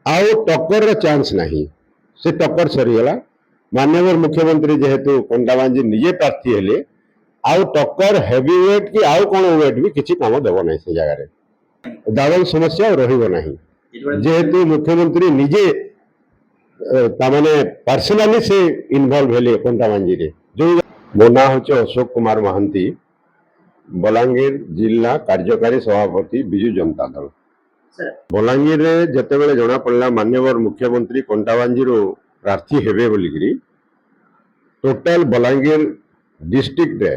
आउ टक्कर चांस नहीं से टक्कर सरीगला माननीय मुख्यमंत्री जेहेतु कंडाबांजी निजे प्रार्थी हेले आउ टक्कर हेवी वेट कि आउ कौन वेट भी किसी काम देव ना से जगह दादन समस्या रहा जेहेतु मुख्यमंत्री निजे तामाने पर्सनाली से इनवॉल्व हेले कंडाबांजी रे जो मो ना हूँ अशोक कुमार महांती बलांगीर जिला कार्यकारी सभापति विजु जनता दल बलांगीर जिते जना पड़ा माननीय मुख्यमंत्री कंडाबांजी प्रार्थी हेबे बोलिकी टोटाल बलांगीर डिस्ट्रिक्ट रे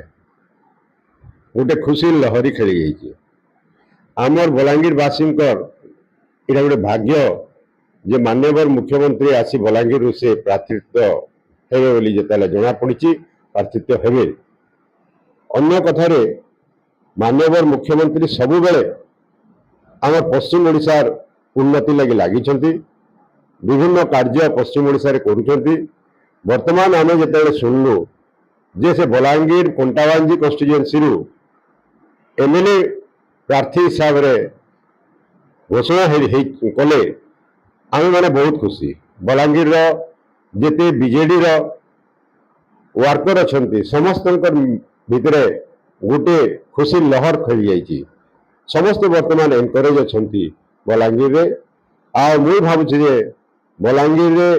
गोटे खुशी लहरी खेली जाइए आमर बलांगीर बासी इटा गोटे भाग्य जे माननीय मुख्यमंत्री आसी बलांगीर से प्रार्थित्व हेबे बोली जिते जना पड़ी प्रार्थित्व हेबे अन्य कथार माननीय मुख्यमंत्री सबु बेले आम पश्चिम ओडिशार उन्नति लगी लगी विभिन्न कार्य पश्चिम ओडिशा रे करुछंती वर्तमान आम जिते शुणु जे से बलांगीर कंटाबांजी कन्स्टिट्युएंसी रु एमएलए प्रार्थी हिसाब रे घोषणा कले आम मैंने बहुत खुशी बलांगीर जेते बीजेडी वर्कर अच्छा समस्त भितर गोटे खुशी लहर खेली जाइए समस्त वर्तमान एनकरेज अच्छा बलांगीर रे आ मुई भावुछि जे बलांगीर रे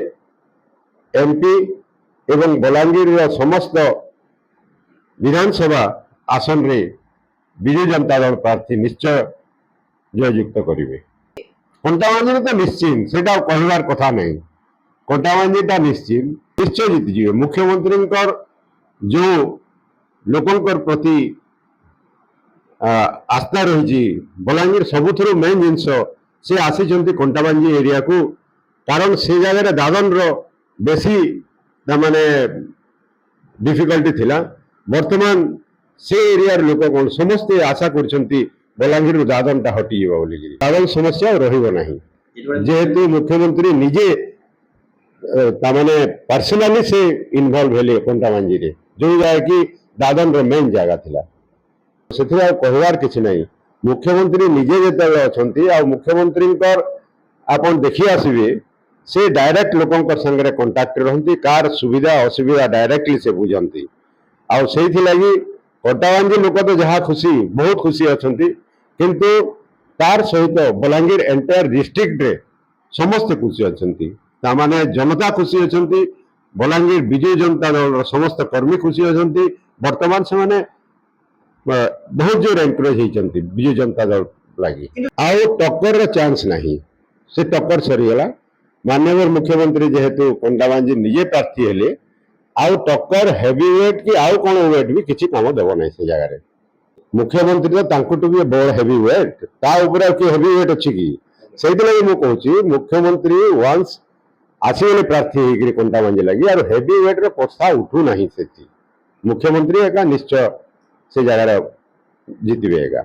एमपी एवं बलांगीर समस्त विधानसभा आसन रे विजु जनता दल प्रार्थी निश्चय जययुक्त करेंगे कंटाबांजी तो निश्चिंत से कहबार कथा नहीं कंटाबांजी निश्चिंत निश्चय जीतिजे मुख्यमंत्री जो लोकंकर प्रति आस्था रही बलांगीर सबुथुरु मेन जिनस से आसी कंटाबांजी एरिया को कारण से जगह दादन बेसी माने डिफिकल्टी थिला वर्तमान से एरिया लोक कौन समस्ते आशा करछंती बलांगीर दादन टा हटी बोली दादन समस्या रहा जेहेतु मुख्यमंत्री निजे तामाने पर्सनाली से इनवॉल्व हेले कंटाबांजी रे जो जगह कि दादन रो मेन जगह थिला से कहवार किसी नहीं मुख्यमंत्री निजे जिते अच्छा मुख्यमंत्री आपन देखी आसबे से डायरेक्ट लोक संगे कंटाक्ट रहती कार सुविधा असुविधा डायरेक्टली से बुझंती आउ से लगी कंटाबांजी लोक तो जहाँ खुशी बहुत खुशी अच्छा किंतु तार सहित बलांगीर एंटायर डिस्ट्रिक्ट रे समस्त खुशी अच्छा माने जनता खुशी अच्छा बलांगीर विजु जनता दल समस्त कर्मी खुशी अच्छा वर्तमान से माने बहुत जोर एनकरेज होती विजु जनता दल लगी आउ टक्कर चांस नहीं से टक्कर सरीगला माननीय मुख्यमंत्री जेहेतु कंडाबांजी निजे प्रार्थी हेले आउ टक्कर हेवी वेट कि आउ कौन वेट भी किसी काम देव ना से जगह मुख्यमंत्री तो भी बड़ हेवी वेट हेवी वेट अच्छी कि से मुझे मुख्यमंत्री वंस आसगले प्रार्थी कंटाबांजी लगी और हेवी वेट प्रस्ता उठू ना से मुख्यमंत्री एका निश्चय से जगह जीतबे एका।